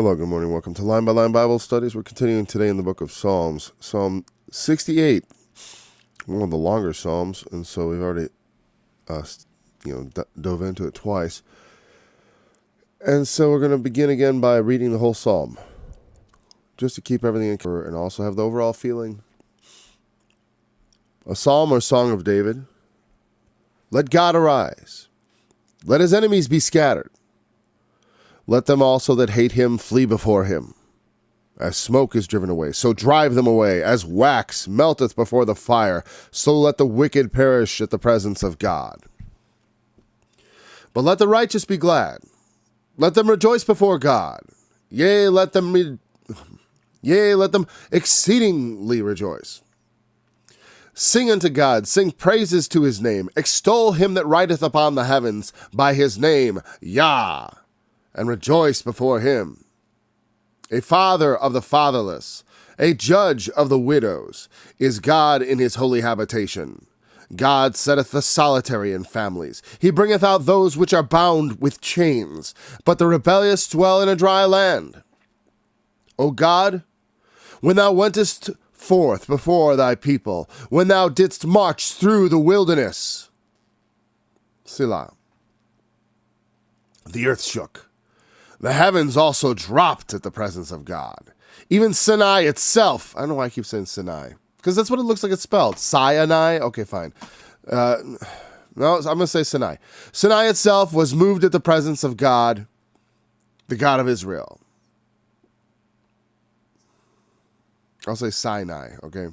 Hello, good morning. Welcome to Line by Line Bible Studies. We're continuing today in the book of Psalms. Psalm 68, one of the longer Psalms, and so we've already dove into it twice. And so we're going to begin again by reading the whole Psalm, just to keep everything in order and also have the overall feeling. A Psalm or Song of David. Let God arise. Let his enemies be scattered. Let them also that hate him flee before him. As smoke is driven away, so drive them away. As wax melteth before the fire, so let the wicked perish at the presence of God. But let the righteous be glad. Let them rejoice before God. Yea, let them exceedingly rejoice. Sing unto God, sing praises to his name. Extol him that rideth upon the heavens by his name, Yah, and rejoice before him. A father of the fatherless, a judge of the widows, is God in his holy habitation. God setteth the solitary in families. He bringeth out those which are bound with chains, but the rebellious dwell in a dry land. O God, when thou wentest forth before thy people, when thou didst march through the wilderness, Selah, the earth shook. The heavens also dropped at the presence of God. Even Sinai itself. I don't know why I keep saying Sinai. Because that's what it looks like it's spelled. Sinai? Okay, fine. No, I'm going to say Sinai. Sinai itself was moved at the presence of God, the God of Israel. I'll say Sinai, okay?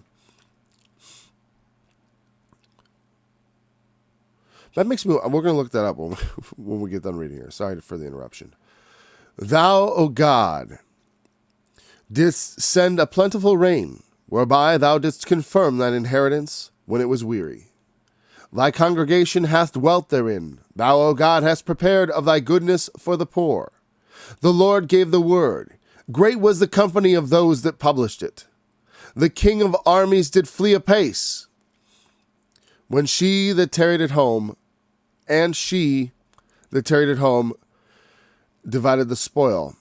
That makes me... We're going to look that up when we get done reading here. Sorry for the interruption. Thou, O God, didst send a plentiful rain, whereby thou didst confirm thine inheritance when it was weary. Thy congregation hath dwelt therein. Thou, O God, hast prepared of thy goodness for the poor. The Lord gave the word. Great was the company of those that published it. The King of armies did flee apace. When she that tarried at home, divided the spoil.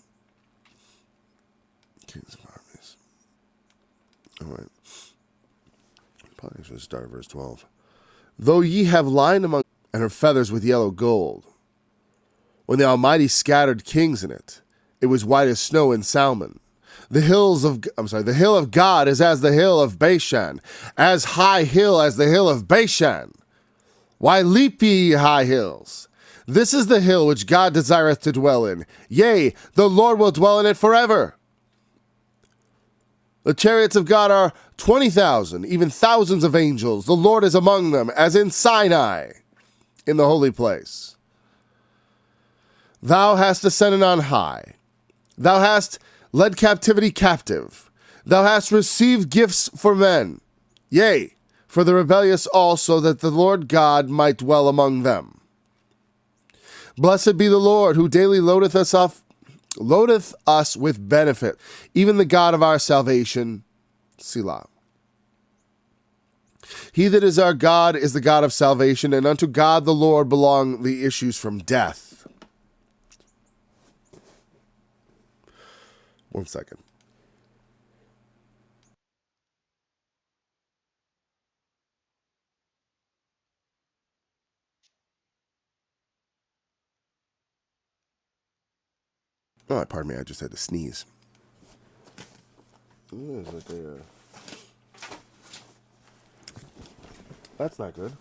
Kings of armies. All right. Probably should start at verse 12. Though ye have lined among and her feathers with yellow gold, when the Almighty scattered kings in it, it was white as snow in Salmon. The hill of God is as the hill of Bashan, as high hill as the hill of Bashan. Why leap ye, high hills? This is the hill which God desireth to dwell in. Yea, the Lord will dwell in it forever. The chariots of God are 20,000, even thousands of angels. The Lord is among them, as in Sinai, in the holy place. Thou hast ascended on high. Thou hast led captivity captive. Thou hast received gifts for men. Yea, for the rebellious also, that the Lord God might dwell among them. Blessed be the Lord, who daily loadeth us with benefit, even the God of our salvation. Selah. He that is our God is the God of salvation, and unto God the Lord belong the issues from death. 1 second. Oh, pardon me, I just had to sneeze. That's not good.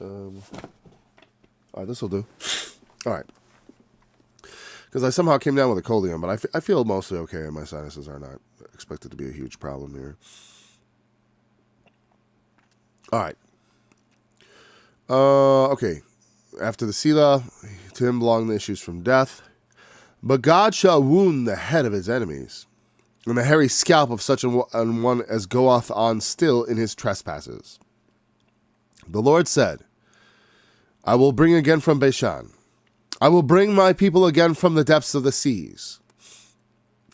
All right, this will do. All right. Because I somehow came down with a coldium, but I feel mostly okay, and my sinuses are not expected to be a huge problem here. All right. Okay. After the Selah, to him belong the issues from death. But God shall wound the head of his enemies, and the hairy scalp of such an one as goeth on still in his trespasses. The Lord said, I will bring again from Bashan. I will bring my people again from the depths of the seas.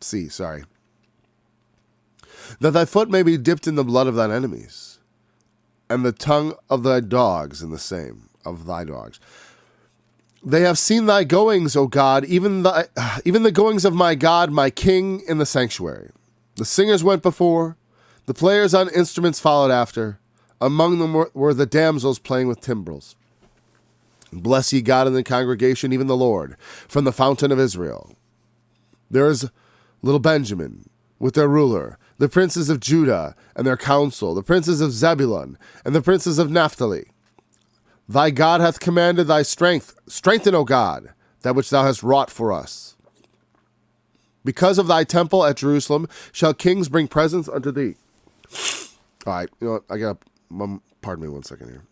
That thy foot may be dipped in the blood of thine enemies, and the tongue of thy dogs in the same of thy dogs. They have seen thy goings, O God, even the goings of my God, my King, in the sanctuary. The singers went before, the players on instruments followed after. Among them were the damsels playing with timbrels. Bless ye God in the congregation, even the Lord, from the fountain of Israel. There is little Benjamin with their ruler, the princes of Judah and their council, the princes of Zebulun and the princes of Naphtali. Thy God hath commanded thy strength. Strengthen, O God, that which thou hast wrought for us. Because of thy temple at Jerusalem shall kings bring presents unto thee. All right, you know what? Pardon me 1 second here.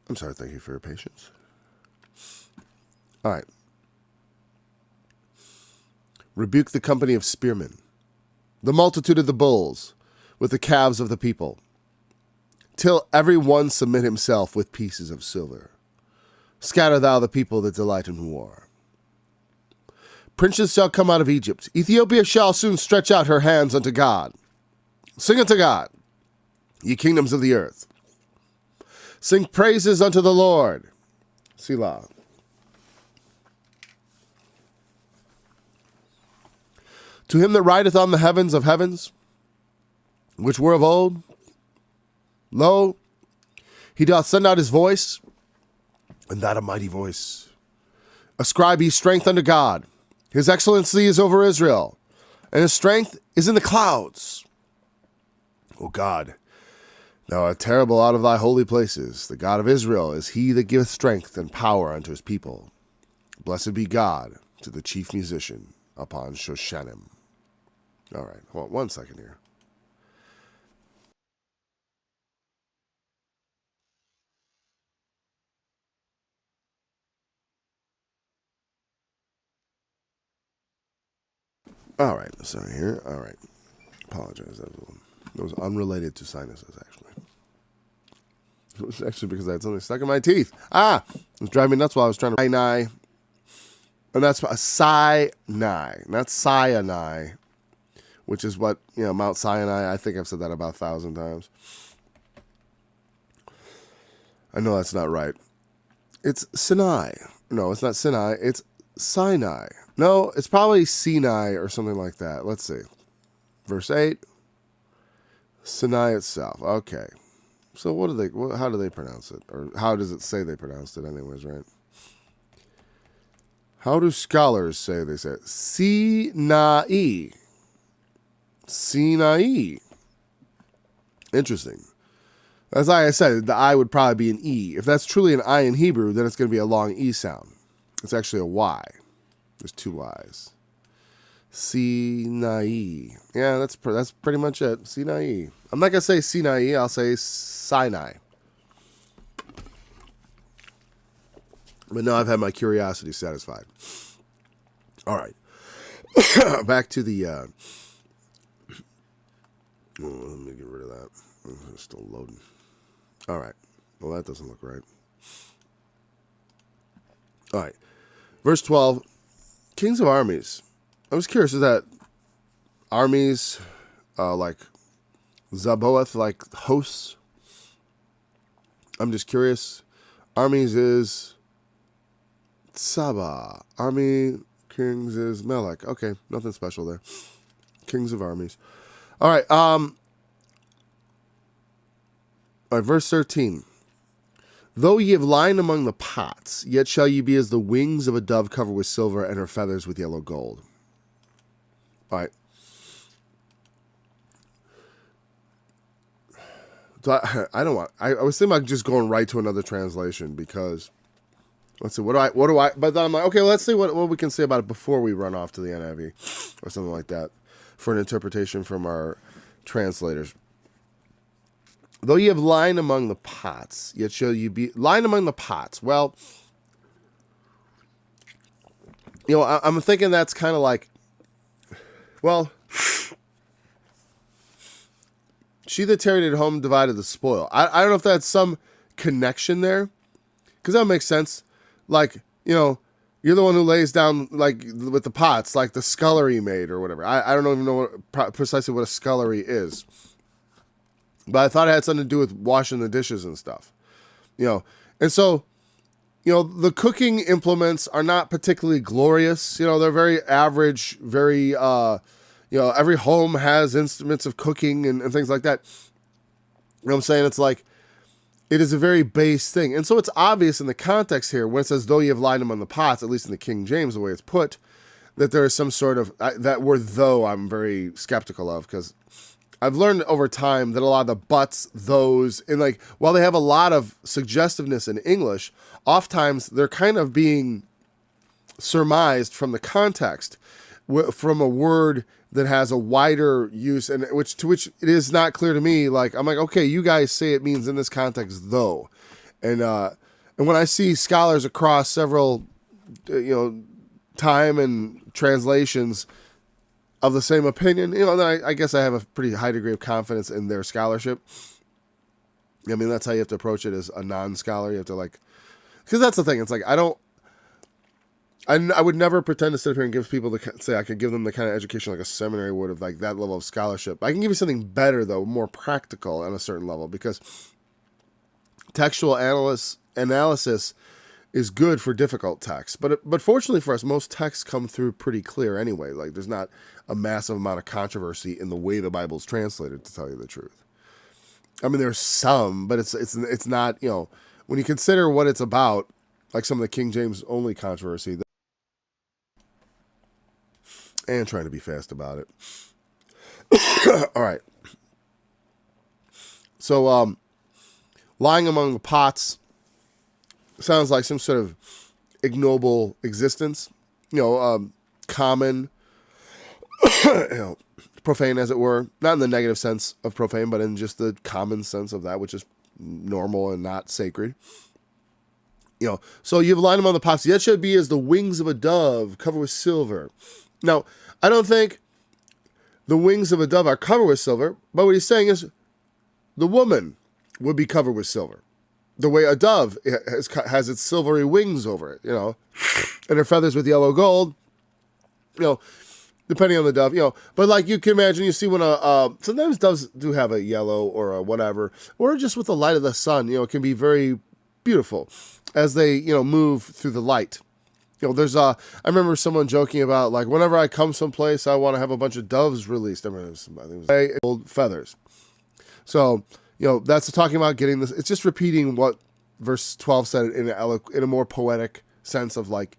I'm sorry, thank you for your patience. All right. Rebuke the company of spearmen, the multitude of the bulls, with the calves of the people, till every one submit himself with pieces of silver. Scatter thou the people that delight in war. Princes shall come out of Egypt. Ethiopia shall soon stretch out her hands unto God. Sing unto God, ye kingdoms of the earth. Sing praises unto the Lord. Selah. To him that rideth on the heavens of heavens, which were of old, lo, he doth send out his voice, and that a mighty voice. Ascribe ye strength unto God. His excellency is over Israel, and his strength is in the clouds. O God, thou art terrible out of thy holy places. The God of Israel is he that giveth strength and power unto his people. Blessed be God to the chief musician upon Shoshanim. All right, hold on 1 second here. All right, sorry here. All right, apologize. That was unrelated to sinuses, actually. It was actually because I had something stuck in my teeth. It was driving me nuts while I was trying to Sinai. And that's Sinai, not Sinai, which is what, Mount Sinai. I think I've said that about 1,000 times. I know that's not right. It's Sinai. No, it's not Sinai. It's Sinai. No, it's probably Sinai or something like that. Let's see. Verse 8. Sinai itself. Okay. So how do they pronounce it? Or how does it say they pronounced it anyways, right? How do scholars say they say it? Sinai. Sinai. Interesting. As I said, the I would probably be an E. If that's truly an I in Hebrew, then it's going to be a long E sound. It's actually a Y. There's 2 Y's. Sinai. Yeah, that's pretty much it. Sinai. I'm not going to say Sinai. I'll say Sinai. But now I've had my curiosity satisfied. All right. Back to the... let me get rid of that. It's still loading. All right. Well, that doesn't look right. All right. Verse 12. Kings of armies. I was curious, is that armies like Zaboeth, like hosts? I'm just curious. Armies is Saba. Army kings is Melech. Okay, nothing special there. Kings of armies. All right. All right, verse 13. Though ye have lined among the pots, yet shall ye be as the wings of a dove covered with silver and her feathers with yellow gold. All right. So I don't want. I was thinking about just going right to another translation because let's see. What do I? But then I'm like, okay, let's see what we can say about it before we run off to the NIV or something like that for an interpretation from our translators. Though ye have lined among the pots, yet shall you be lined among the pots. Well, I'm thinking that's kind of like, well, she that tarried at home divided the spoil. I don't know if that's some connection there, because that makes sense. like, you're the one who lays down, like, with the pots, like the scullery maid or whatever. I don't even know precisely what a scullery is. But I thought it had something to do with washing the dishes and stuff. And so, the cooking implements are not particularly glorious. They're very average, very, every home has instruments of cooking and things like that. You know what I'm saying? It's like, it is a very base thing. And so it's obvious in the context here, when it says, though you have lined them on the pots, at least in the King James, the way it's put, that there is some sort of, that word though I'm very skeptical of, because I've learned over time that a lot of the buts, those, and like, while they have a lot of suggestiveness in English, oftentimes they're kind of being surmised from the context, from a word that has a wider use, and which it is not clear to me. Like, I'm like, okay, you guys say it means in this context though, and when I see scholars across several, time and translations of the same opinion, then I guess I have a pretty high degree of confidence in their scholarship. I mean, that's how you have to approach it as a non-scholar. You have to, like, because that's the thing. It's like, I would never pretend to sit here and give people say I could give them the kind of education like a seminary would, of like that level of scholarship. I can give you something better though, more practical on a certain level, because textual analysis is good for difficult texts. But fortunately for us, most texts come through pretty clear anyway. Like, there's not a massive amount of controversy in the way the Bible's translated, to tell you the truth. I mean, there's some, but it's not, when you consider what it's about, like some of the King James only controversy, and trying to be fast about it. All right. So, lying among the pots sounds like some sort of ignoble existence, common, profane, as it were, not in the negative sense of profane, but in just the common sense of that, which is normal and not sacred. So you've lined them on the pots. Yet should be as the wings of a dove covered with silver. Now, I don't think the wings of a dove are covered with silver, but what he's saying is the woman would be covered with silver, the way a dove has its silvery wings over it, and her feathers with yellow gold, depending on the dove, But like, you can imagine, you see when sometimes doves do have a yellow or a whatever, or just with the light of the sun, it can be very beautiful as they, move through the light. There's I remember someone joking about, like, whenever I come someplace, I want to have a bunch of doves released. I remember somebody was gold feathers. So, that's talking about getting this. It's just repeating what verse 12 said in a more poetic sense of, like,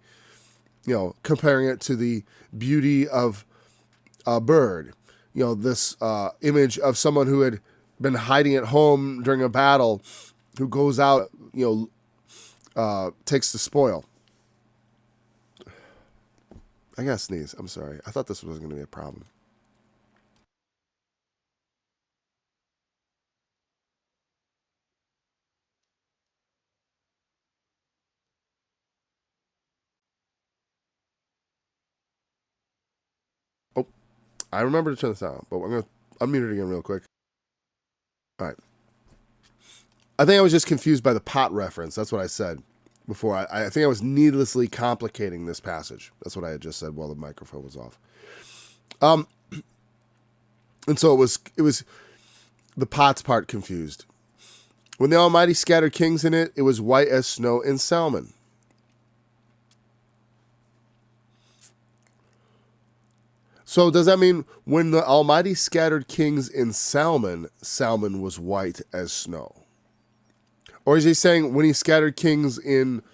comparing it to the beauty of a bird. This image of someone who had been hiding at home during a battle, who goes out, takes the spoil. I gotta sneeze. I'm sorry. I thought this wasn't going to be a problem. Oh, I remember to turn this on, but I'm going to unmute it again real quick. All right. I think I was just confused by the pot reference. That's what I said before. I think I was needlessly complicating this passage. That's what I had just said while the microphone was off. And so it was the pots part confused. When the Almighty scattered kings in it, it was white as snow in Salmon. So does that mean when the Almighty scattered kings in Salmon, Salmon was white as snow? Or is he saying when he scattered kings in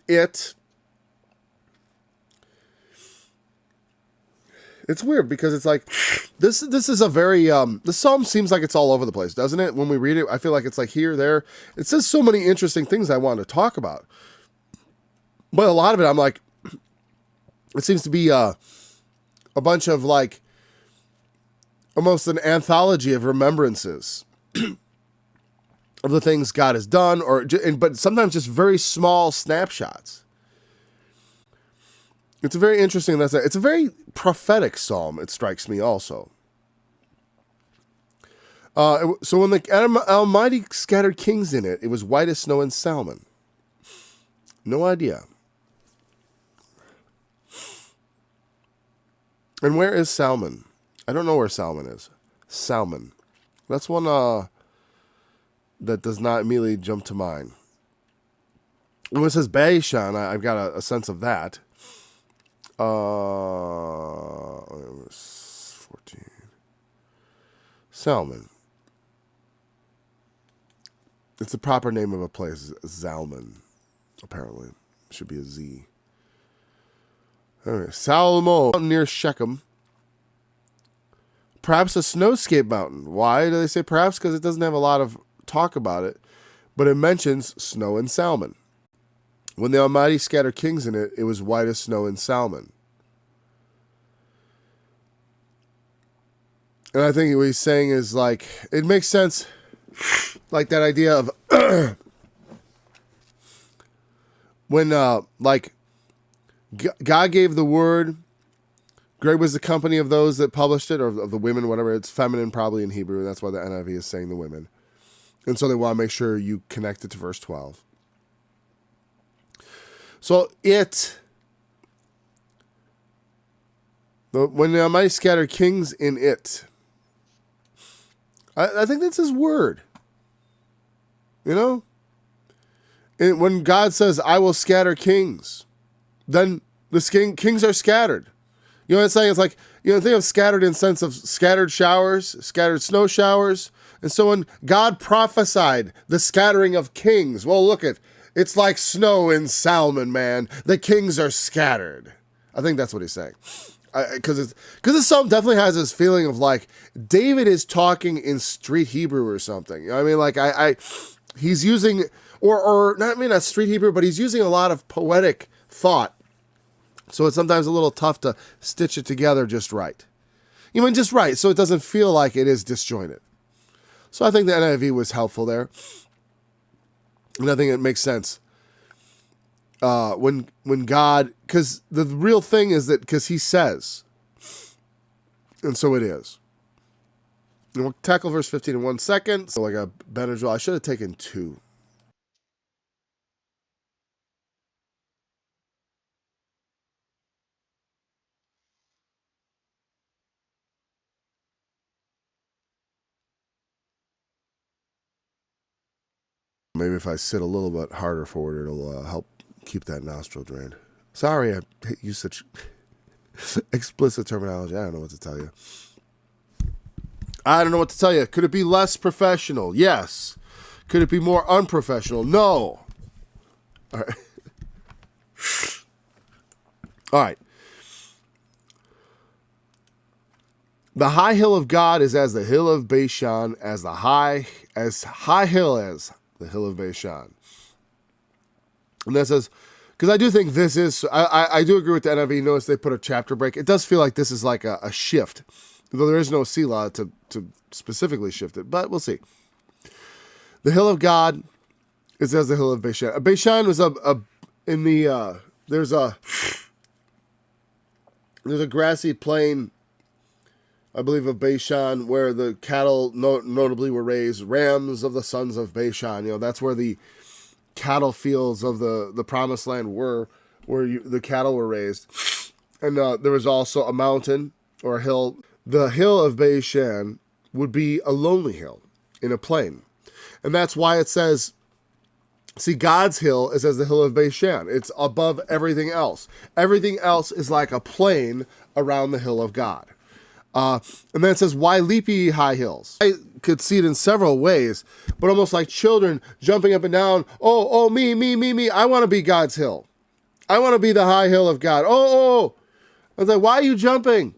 it? It's weird because it's like, this is a very, the psalm seems like it's all over the place, doesn't it? When we read it, I feel like it's like here, there. It says so many interesting things I want to talk about. But a lot of it, I'm like, it seems to be a bunch of, like, almost an anthology of remembrances of the things God has done, but sometimes just very small snapshots. It's a very interesting. It's a very prophetic psalm. It strikes me also. So when the Almighty scattered kings in it, it was white as snow in Salmon. No idea. And where is Salmon? I don't know where Salmon is. Salmon. That's one that does not immediately jump to mind. When it says Beishan, I've got a sense of that. 14. Salmon. It's the proper name of a place. Zalman, apparently. Should be a Z. Anyway, Salmo, near Shechem. Perhaps a snowscape mountain. Why do they say perhaps? Because it doesn't have a lot of talk about it. But it mentions snow and Salmon. When the Almighty scattered kings in it, it was white as snow and Salmon. And I think what he's saying is like, it makes sense, like that idea of when, like, God gave the word, great was the company of those that published it, or of the women, whatever. It's feminine probably in Hebrew. That's why the NIV is saying the women. And so they want to make sure you connect it to verse 12. So when the Almighty scattered kings in it, I think that's his word. You know? And when God says, I will scatter kings, then the kings are scattered. You know what I'm saying? It's like, you know, think of scattered in sense of scattered showers, scattered snow showers. And so when God prophesied the scattering of kings, well, look it's like snow in Salmon, man. The kings are scattered. I think that's what he's saying. Because this psalm definitely has this feeling of like David is talking in street Hebrew or something. You know what I mean? Like he's using, or not, I mean, not street Hebrew, but he's using a lot of poetic thought. So it's sometimes a little tough to stitch it together just right. You mean just right, so it doesn't feel like it is disjointed. So I think the NIV was helpful there. And I think it makes sense. When God, because the real thing is that because he says, and so it is. And we'll tackle verse 15 in 1 second. So like a Benadryl, I should have taken 2. Maybe if I sit a little bit harder forward, it'll help keep that nostril drained. Sorry, I use such explicit terminology. I don't know what to tell you. I don't know what to tell you. Could it be less professional? Yes. Could it be more unprofessional? No. All right. All right. The high hill of God is as the hill of Bashan, as high hill as the hill of Bashan. And that says, because I do think this is, I do agree with the NIV. Notice they put a chapter break. It does feel like this is like a shift, though there is no Selah to specifically shift it, but we'll see. The hill of God is as the hill of Bashan. Bashan was there's a grassy plain, I believe, of Bashan, where the cattle notably were raised, rams of the sons of Bashan. You know, that's where the cattle fields of the promised land were, where the cattle were raised. And there was also a mountain or a hill. The hill of Bashan would be a lonely hill in a plain. And that's why it says, see, God's hill is as the hill of Bashan. It's above everything else. Everything else is like a plain around the hill of God. And then it says, why leap ye high hills? I could see it in several ways, but almost like children jumping up and down. Oh, me. I want to be God's hill. I want to be the high hill of God. Oh. I was like, why are you jumping?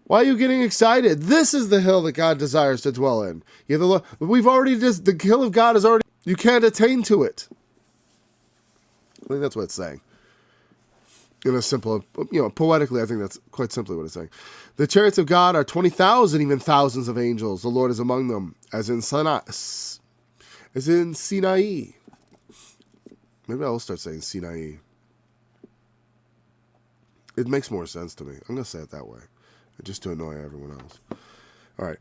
Why are you getting excited? This is the hill that God desires to dwell in. The hill of God is already, you can't attain to it. I think that's what it's saying. In a simple, poetically, I think that's quite simply what it's saying. The chariots of God are 20,000, even thousands of angels. The Lord is among them, as in Sinai. Maybe I will start saying Sinai. It makes more sense to me. I'm going to say it that way, just to annoy everyone else. All right.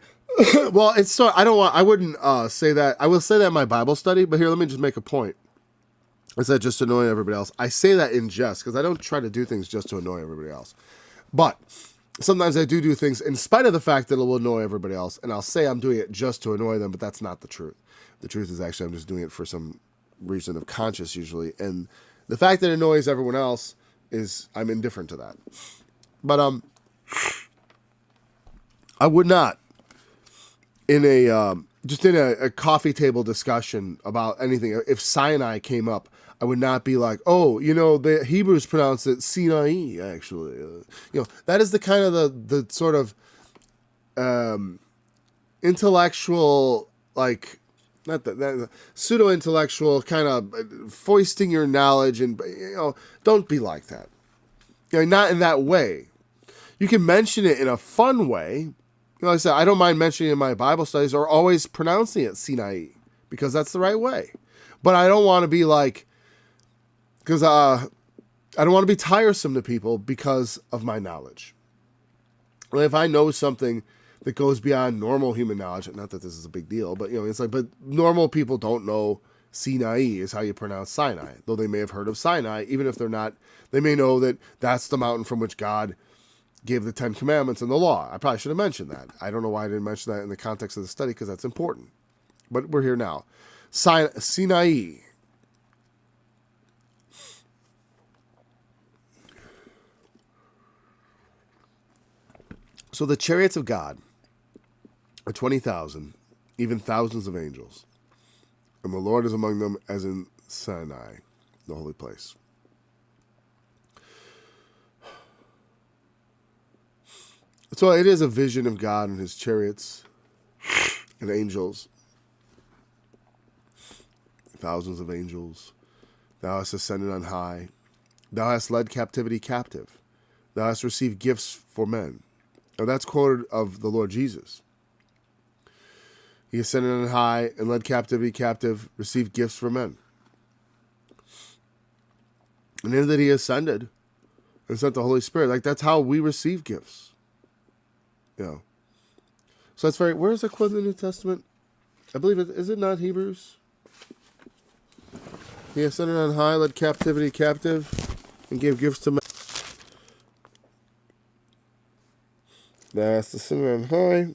Well, I wouldn't say that. I will say that in my Bible study, but here, let me just make a point. Is that just to annoy everybody else? I say that in jest because I don't try to do things just to annoy everybody else. But sometimes I do things in spite of the fact that it will annoy everybody else. And I'll say I'm doing it just to annoy them, but that's not the truth. The truth is actually I'm just doing it for some reason of conscience usually. And the fact that it annoys everyone else is I'm indifferent to that. But I would not in a coffee table discussion about anything. If Sinai came up, I would not be like, oh, the Hebrews pronounce it Sinai, actually. That is the kind of the sort of intellectual, like, not that pseudo-intellectual kind of foisting your knowledge, and don't be like that. Not in that way. You can mention it in a fun way. Like I said, I don't mind mentioning it in my Bible studies or always pronouncing it Sinai because that's the right way. But I don't want to be like, because I don't want to be tiresome to people because of my knowledge. And if I know something that goes beyond normal human knowledge, not that this is a big deal, but it's like, but normal people don't know Sinai is how you pronounce Sinai, though they may have heard of Sinai, even if they're not, they may know that that's the mountain from which God gave the 10 Commandments and the law. I probably should have mentioned that. I don't know why I didn't mention that in the context of the study because that's important. But we're here now. Sinai. So the chariots of God are 20,000, even thousands of angels. And the Lord is among them as in Sinai, the holy place. So it is a vision of God and his chariots and angels. Thousands of angels. Thou hast ascended on high. Thou hast led captivity captive. Thou hast received gifts for men. Now that's quoted of the Lord Jesus. He ascended on high and led captivity captive, received gifts for men. And in that he ascended and sent the Holy Spirit. Like that's how we receive gifts. So that's very, where is it quoted in the New Testament? I believe it, is it not Hebrews? He ascended on high, led captivity captive, and gave gifts to men. That's the ascended on high.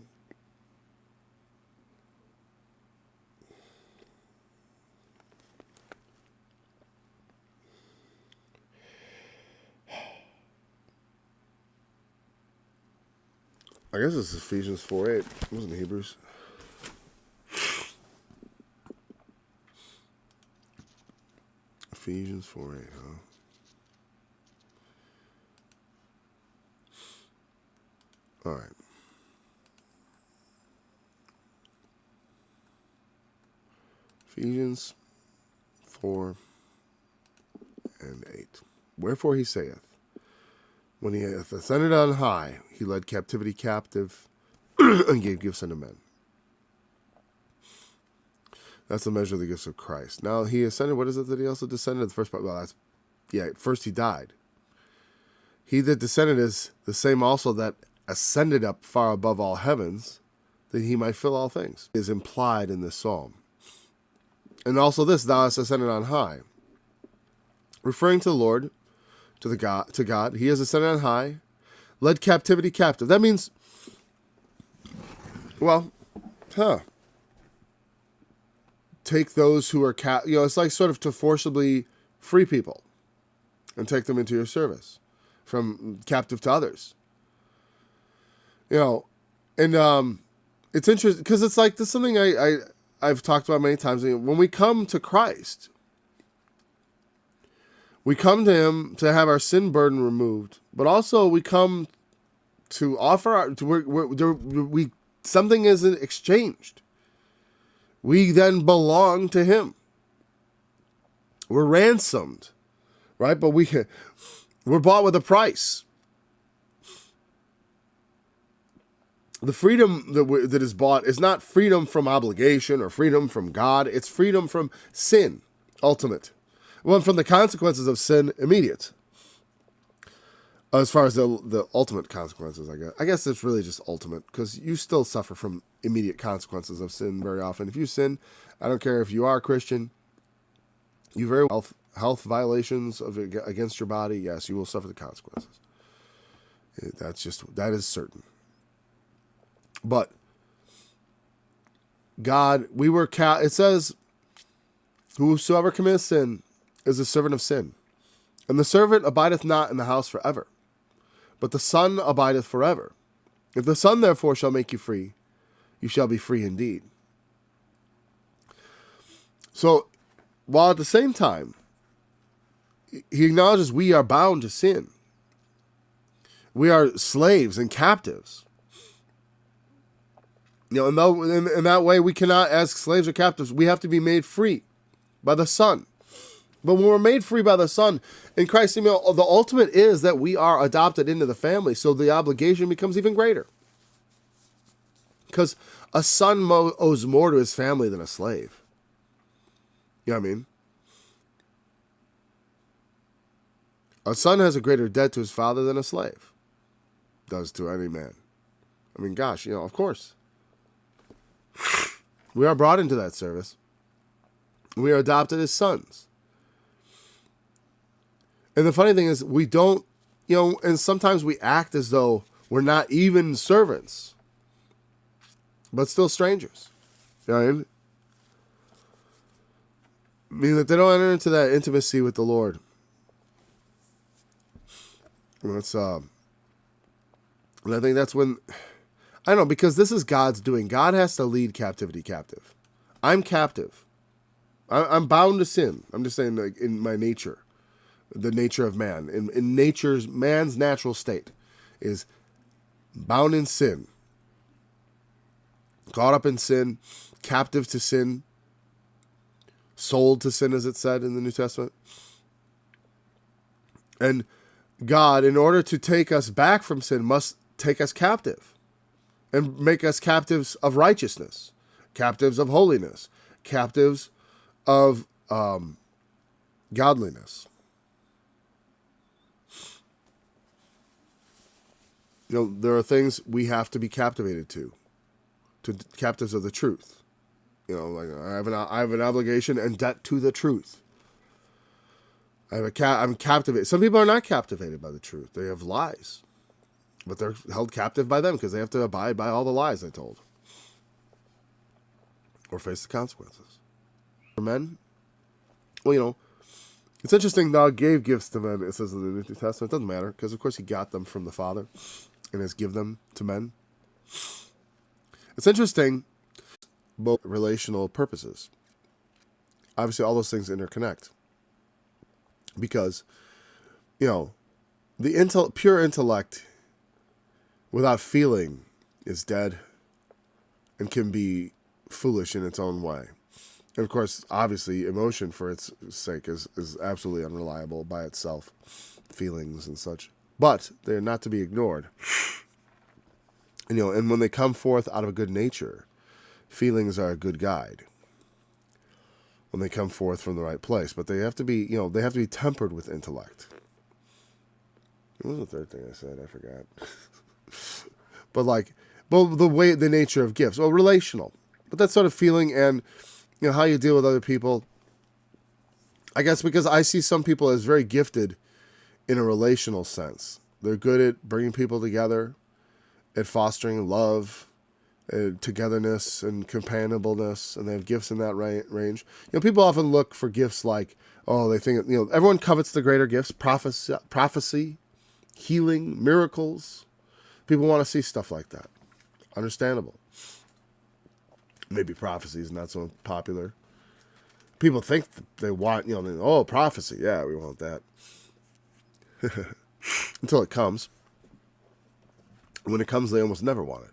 I guess it's Ephesians 4:8. It wasn't Hebrews. Ephesians 4:8, huh? All right. Ephesians 4 and 8. Wherefore he saith, when he hath ascended on high, he led captivity captive and gave gifts unto men. That's the measure of the gifts of Christ. Now he ascended. What is it that he also descended? The first part. Well, first he died. He that descended is the same also that ascended up far above all heavens, that he might fill all things, is implied in this psalm. And also this, thou hast ascended on high, referring to the Lord, to God. He has ascended on high, led captivity captive. That means, take those who are it's like sort of to forcibly free people and take them into your service, from captive to others. And it's interesting because it's like this is something I've talked about many times. When we come to Christ, we come to him to have our sin burden removed, but also we come to offer something isn't exchanged. We then belong to him. We're ransomed, right? But we're bought with a price. The freedom that is bought is not freedom from obligation or freedom from God. It's freedom from sin, ultimate. Well, from the consequences of sin, immediate. As far as the ultimate consequences, I guess it's really just ultimate, because you still suffer from immediate consequences of sin very often. If you sin, I don't care if you are a Christian, you very well health violations against your body, yes, you will suffer the consequences. That is certain. But God, it says, whosoever commits sin is a servant of sin. And the servant abideth not in the house forever, but the Son abideth forever. If the Son therefore shall make you free, you shall be free indeed. So, while at the same time, he acknowledges we are bound to sin. We are slaves and captives. In that way, we cannot, as slaves or captives, we have to be made free by the Son. But when we're made free by the Son, in Christ, the ultimate is that we are adopted into the family, so the obligation becomes even greater. Because a son owes more to his family than a slave. You know what I mean? A son has a greater debt to his father than a slave does to any man. I mean, gosh, of course. We are brought into that service. We are adopted as sons. And the funny thing is, we don't, and sometimes we act as though we're not even servants, but still strangers. You know what I mean? Meaning that they don't enter into that intimacy with the Lord. And I think that's when, I don't know, because this is God's doing. God has to lead captivity captive. I'm captive. I'm bound to sin. I'm just saying, like, in my nature, the nature of man, in man's natural state is bound in sin, caught up in sin, captive to sin, sold to sin, as it said in the New Testament. And God, in order to take us back from sin, must take us captive and make us captives of righteousness, captives of holiness, captives of godliness. There are things we have to be captivated to captives of the truth. Like I have an obligation and debt to the truth. I'm captivated. Some people are not captivated by the truth. They have lies, but they're held captive by them because they have to abide by all the lies they told or face the consequences. For men, well, it's interesting. God gave gifts to men. It says in the New Testament. It doesn't matter because, of course, He got them from the Father and has given them to men. It's interesting, both relational purposes. Obviously, all those things interconnect. Because, the pure intellect without feeling is dead and can be foolish in its own way. And of course, obviously, emotion for its sake is absolutely unreliable by itself, feelings and such. But they're not to be ignored. And when they come forth out of a good nature, feelings are a good guide. When they come forth from the right place, but they have to be, they have to be tempered with intellect. What was the third thing I said? I forgot. But the nature of gifts, relational, but that sort of feeling and how you deal with other people. I guess because I see some people as very gifted in a relational sense. They're good at bringing people together, at fostering love, togetherness and companionableness, and they have gifts in that range. People often look for gifts like, they think, everyone covets the greater gifts, prophecy, healing, miracles. People want to see stuff like that. Understandable. Maybe prophecy is not so popular. People think they want, prophecy. Yeah, we want that. Until it comes. When it comes, they almost never want it.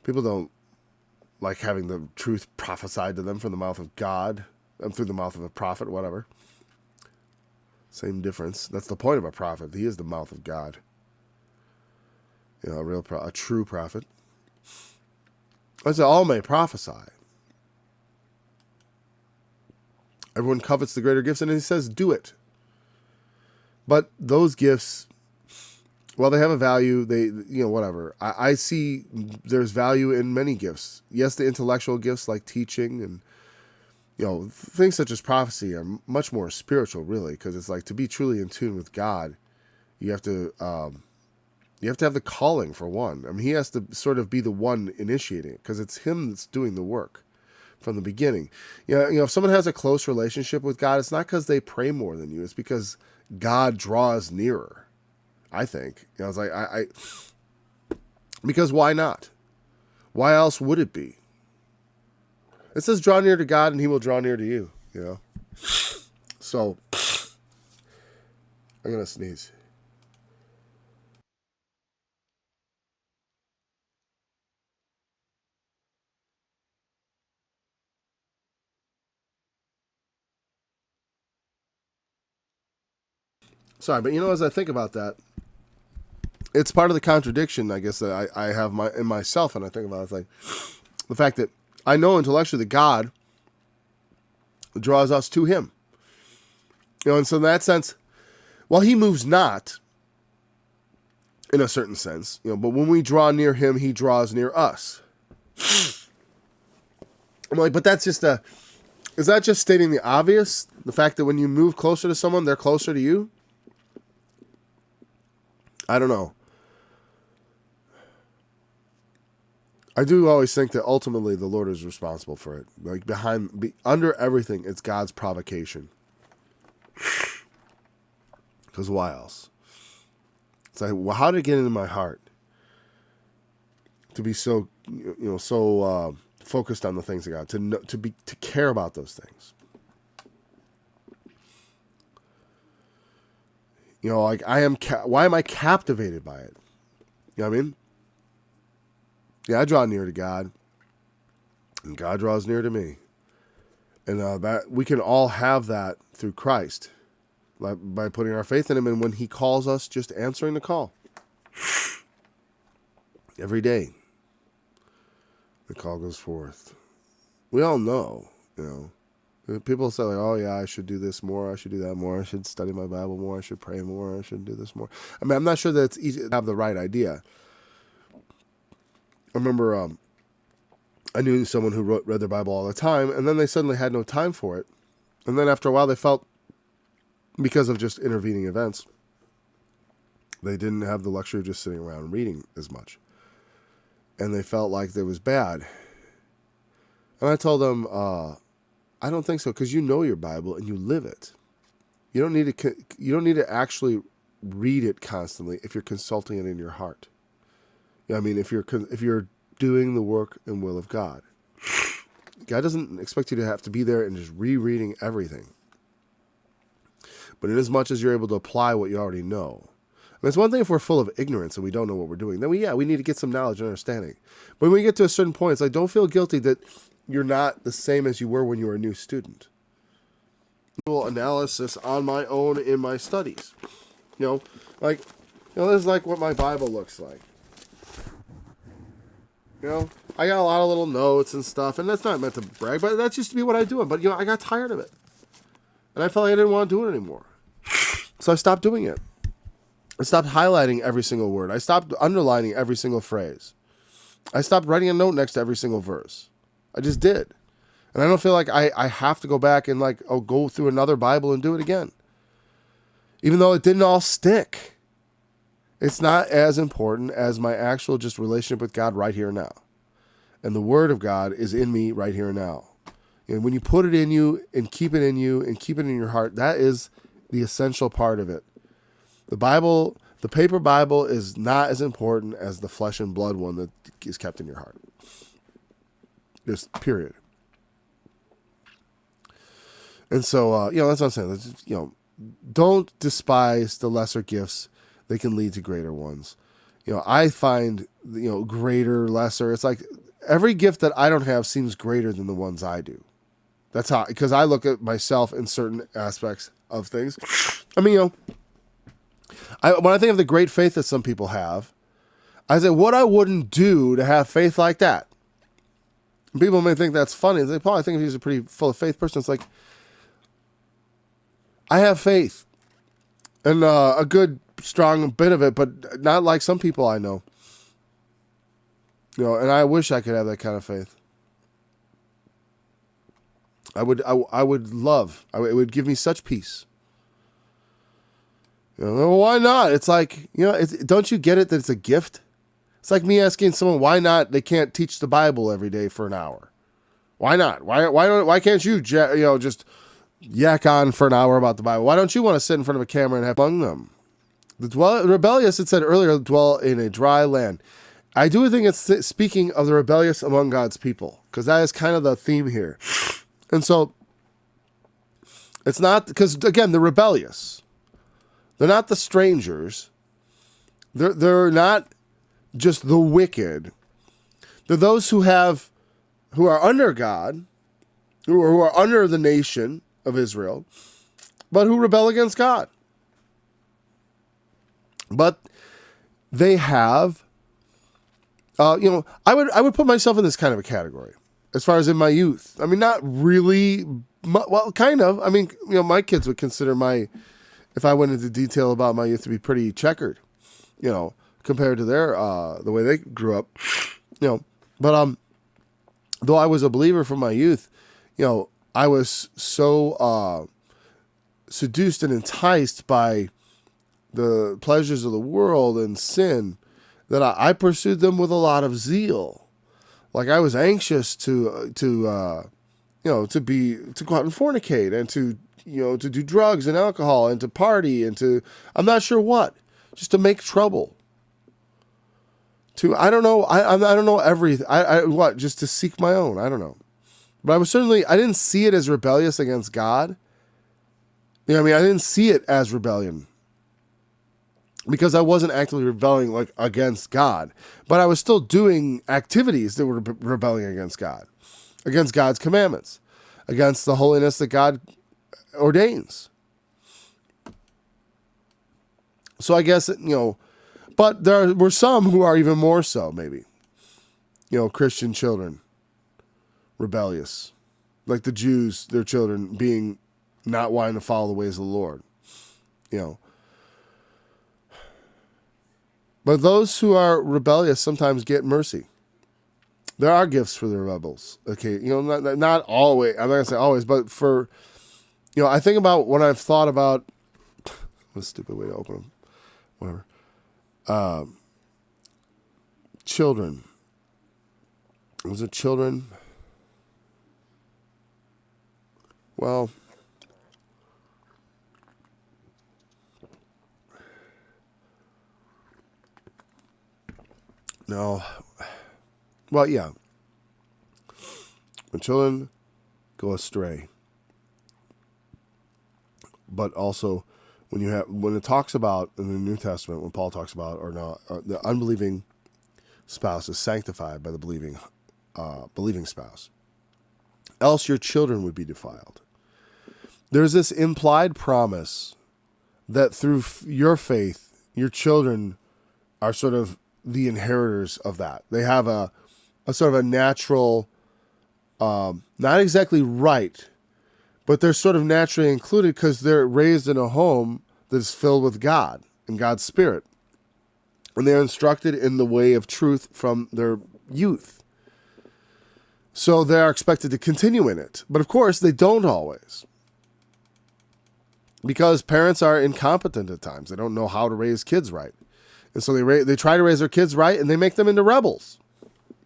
People don't like having the truth prophesied to them from the mouth of God, through the mouth of a prophet, whatever. Same difference. That's the point of a prophet. He is the mouth of God. A true prophet. I say all may prophesy. Everyone covets the greater gifts, and He says, do it. But those gifts, while they have a value, they, whatever. I see there's value in many gifts. Yes, the intellectual gifts like teaching things such as prophecy are much more spiritual, really, because it's like to be truly in tune with God, you have to have the calling for one. I mean, he has to sort of be the one initiating it because it's him that's doing the work from the beginning. If someone has a close relationship with God, it's not because they pray more than you. It's because God draws nearer. I think. It's like because why not? Why else would it be? It says, "Draw near to God, and He will draw near to you." So I'm gonna sneeze. Sorry, but as I think about that, it's part of the contradiction, I guess, that I have in myself, and I think about it. It's like the fact that I know intellectually that God draws us to Him. And so in that sense, while He moves not, in a certain sense, but when we draw near Him, He draws near us. I'm like, but that's just is that just stating the obvious? The fact that when you move closer to someone, they're closer to you? I don't know. I do always think that ultimately the Lord is responsible for it. Like under everything, it's God's provocation. Because why else? It's like, well, how did it get into my heart to be so, so focused on the things of God, to care about those things? Like why am I captivated by it? You know what I mean? Yeah, I draw near to God, and God draws near to me, and that we can all have that through Christ, by putting our faith in Him, and when He calls us, just answering the call. Every day, the call goes forth. We all know, People say, like, oh, yeah, I should do this more. I should do that more. I should study my Bible more. I should pray more. I should do this more. I mean, I'm not sure that it's easy to have the right idea. I remember I knew someone who read their Bible all the time, and then they suddenly had no time for it. And then after a while, they felt, because of just intervening events, they didn't have the luxury of just sitting around reading as much. And they felt like it was bad. And I told them, I don't think so, because you know your Bible and you live it. You don't need to actually read it constantly if you're consulting it in your heart. I mean, if you're doing the work and will of God. God doesn't expect you to have to be there and just rereading everything. But in as much as you're able to apply what you already know. I mean, it's one thing if we're full of ignorance and we don't know what we're doing. Then we need to get some knowledge and understanding. But when we get to a certain point, it's like, don't feel guilty that you're not the same as you were when you were a new student. Analysis on my own in my studies. This is like what my Bible looks like. I got a lot of little notes and stuff, and that's not meant to brag, but that's used to be what I do. But, I got tired of it. And I felt like I didn't want to do it anymore. So I stopped doing it. I stopped highlighting every single word. I stopped underlining every single phrase. I stopped writing a note next to every single verse. I just did. And I don't feel like I have to go back and go through another Bible and do it again. Even though it didn't all stick. It's not as important as my actual just relationship with God right here and now. And the Word of God is in me right here and now. And when you put it in you and keep it in you and keep it in your heart, that is the essential part of it. The Bible, the paper Bible, is not as important as the flesh and blood one that is kept in your heart. Just period. And so, that's what I'm saying. Don't despise the lesser gifts. They can lead to greater ones. I find, greater, lesser. It's like every gift that I don't have seems greater than the ones I do. That's how, because I look at myself in certain aspects of things. I mean, when I think of the great faith that some people have, I say, what I wouldn't do to have faith like that. And people may think that's funny. They probably think he's a pretty full of faith person. It's like, I have faith. And a good, strong bit of it, but not like some people I know. And I wish I could have that kind of faith. It would give me such peace. Well, why not? It's like, don't you get it that it's a gift? It's like me asking someone why not they can't teach the Bible every day for an hour. Why not? Why can't you just yak on for an hour about the Bible? Why don't you want to sit in front of a camera and have among them? The rebellious, it said earlier, dwell in a dry land. I do think it's speaking of the rebellious among God's people, because that is kind of the theme here. And so it's not, because again, the rebellious, they're not the strangers. They're not just the wicked. They're those who are under God, who are under the nation of Israel, but who rebel against God. But they have, I would put myself in this kind of a category as far as in my youth. I mean, not really, well, kind of. I mean, my kids would consider if I went into detail about my youth, to be pretty checkered, compared to their the way they grew up, But though I was a believer from my youth, I was so seduced and enticed by the pleasures of the world and sin that I pursued them with a lot of zeal. Like I was anxious to go out and fornicate and to do drugs and alcohol and to party and to, I'm not sure what, just to make trouble. I don't know everything. Just to seek my own. I don't know. But I didn't see it as rebellious against God. I didn't see it as rebellion, because I wasn't actively rebelling against God, but I was still doing activities that were rebelling against God, against God's commandments, against the holiness that God ordains. So I guess, but there were some who are even more so, maybe, Christian children, rebellious, like the Jews, their children being not wanting to follow the ways of the Lord, But those who are rebellious sometimes get mercy. There are gifts for the rebels. Okay, not always. I'm not gonna say always, but for, I think about when I've thought about. What a stupid way to open them. Whatever. Children. Was it children? Well. No. Well, yeah. When children go astray. But also when it talks about in the New Testament, when Paul talks about the unbelieving spouse is sanctified by the believing spouse. Else your children would be defiled. There's this implied promise that through your faith, your children are sort of the inheritors of that. They have a sort of a natural, not exactly right, but they're sort of naturally included because they're raised in a home that is filled with God and God's Spirit. And they're instructed in the way of truth from their youth. So they are expected to continue in it. But of course, they don't always. Because parents are incompetent at times. They don't know how to raise kids right. And so they try to raise their kids right, and they make them into rebels,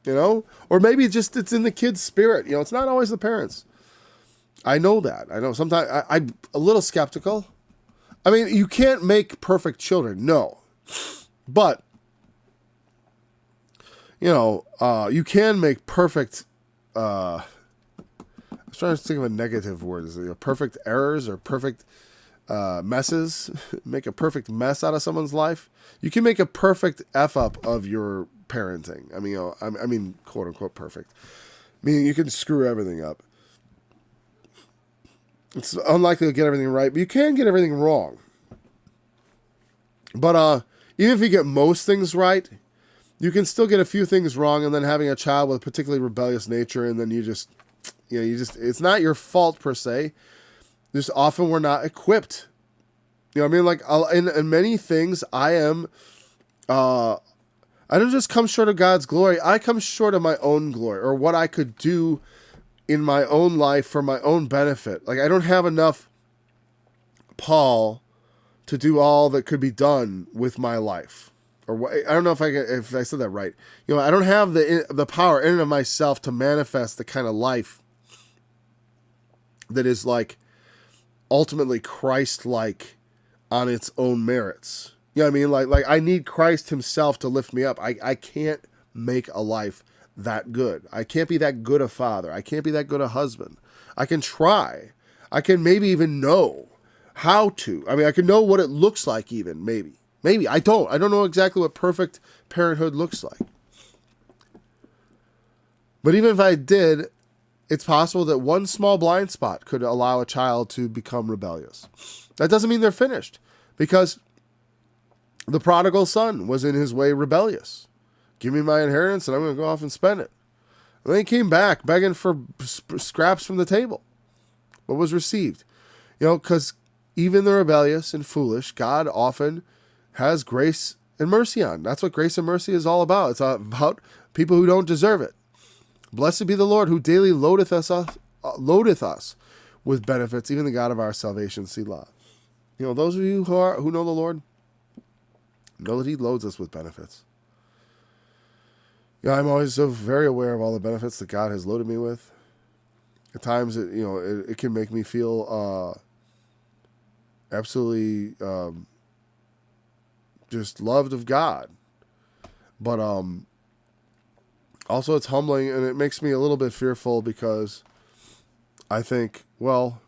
Or maybe just it's in the kid's spirit. It's not always the parents. I know that. I know sometimes I'm a little skeptical. You can't make perfect children, no. But, you can make perfect, I was trying to think of a negative word. Is it perfect errors or perfect messes? Make a perfect mess out of someone's life. You can make a perfect F up of your parenting. I mean, quote unquote perfect. Meaning you can screw everything up. It's unlikely to get everything right, but you can get everything wrong. But even if you get most things right, you can still get a few things wrong, and then having a child with a particularly rebellious nature, and then it's not your fault per se. Just often we're not equipped. In many things, I don't just come short of God's glory. I come short of my own glory or what I could do in my own life for my own benefit. Like, I don't have enough Paul to do all that could be done with my life. Or I don't know if I said that right. I don't have the power in and of myself to manifest the kind of life that is like ultimately Christ-like on its own merits. You know what I mean? Like I need Christ himself to lift me up. I can't make a life that good. I can't be that good a father. I can't be that good a husband. I can try. I can maybe even know how to. I mean, I can know what it looks like even, maybe. Maybe. I don't know exactly what perfect parenthood looks like. But even if I did, it's possible that one small blind spot could allow a child to become rebellious. That doesn't mean they're finished, because the prodigal son was in his way rebellious. Give me my inheritance and I'm going to go off and spend it. And then he came back begging for scraps from the table. What was received? Because even the rebellious and foolish, God often has grace and mercy on. That's what grace and mercy is all about. It's about people who don't deserve it. Blessed be the Lord who daily loadeth us with benefits, even the God of our salvation, Selah. Those of you who know the Lord know that he loads us with benefits. I'm always so very aware of all the benefits that God has loaded me with. At times, it can make me feel absolutely just loved of God. But also it's humbling, and it makes me a little bit fearful, because I think, well,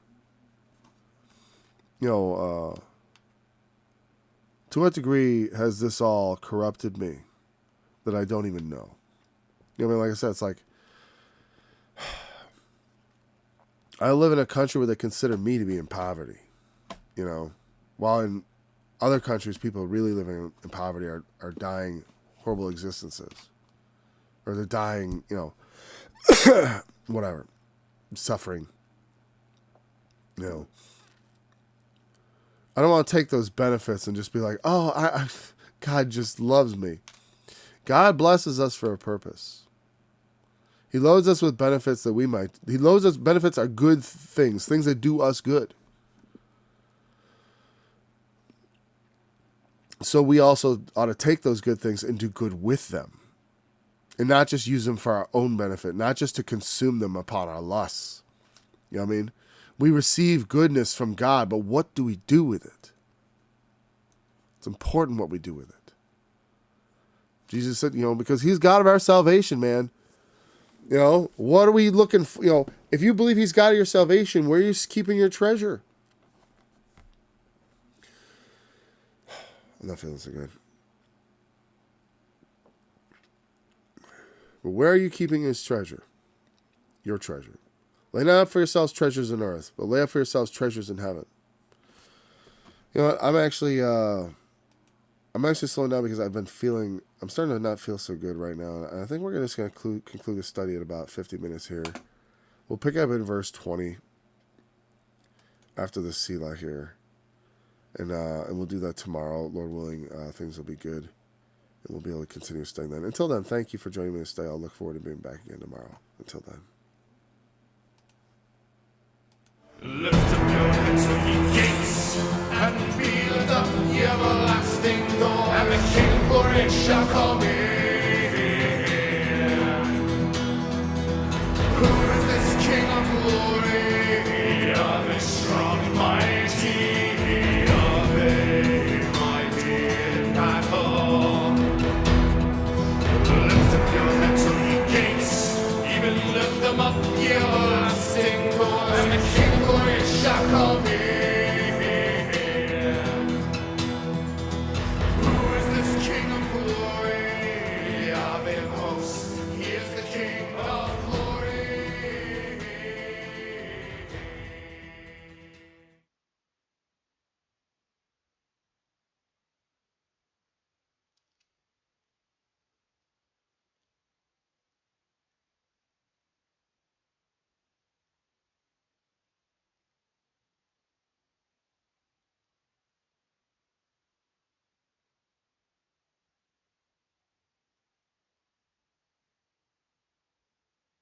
to what degree has this all corrupted me that I don't even know? Like I said, it's like, I live in a country where they consider me to be in poverty, while in other countries, people really living in poverty are dying horrible existences, or they're dying, whatever, suffering, I don't want to take those benefits and just be like, oh, God just loves me. God blesses us for a purpose. He loads us with benefits that he loads us, benefits are good things that do us good. So we also ought to take those good things and do good with them. And not just use them for our own benefit, not just to consume them upon our lusts. You know what I mean? We receive goodness from God, but what do we do with it? It's important what we do with it. Jesus said, because he's God of our salvation, man. What are we looking for? If you believe he's God of your salvation, where are you keeping your treasure? I'm not feeling so good. But where are you keeping his treasure? Your treasure. Lay not up for yourselves treasures on earth, but lay up for yourselves treasures in heaven. You know what? I'm actually slowing down because I'm starting to not feel so good right now. And I think we're just going to conclude the study at about 50 minutes here. We'll pick up in verse 20 after the Selah here. And we'll do that tomorrow. Lord willing, things will be good. And we'll be able to continue studying then. Until then, thank you for joining me today. I'll look forward to being back again tomorrow. Until then. Lift up your heads, O ye gates, and be lifted up, ye everlasting door, and the King glory shall come in.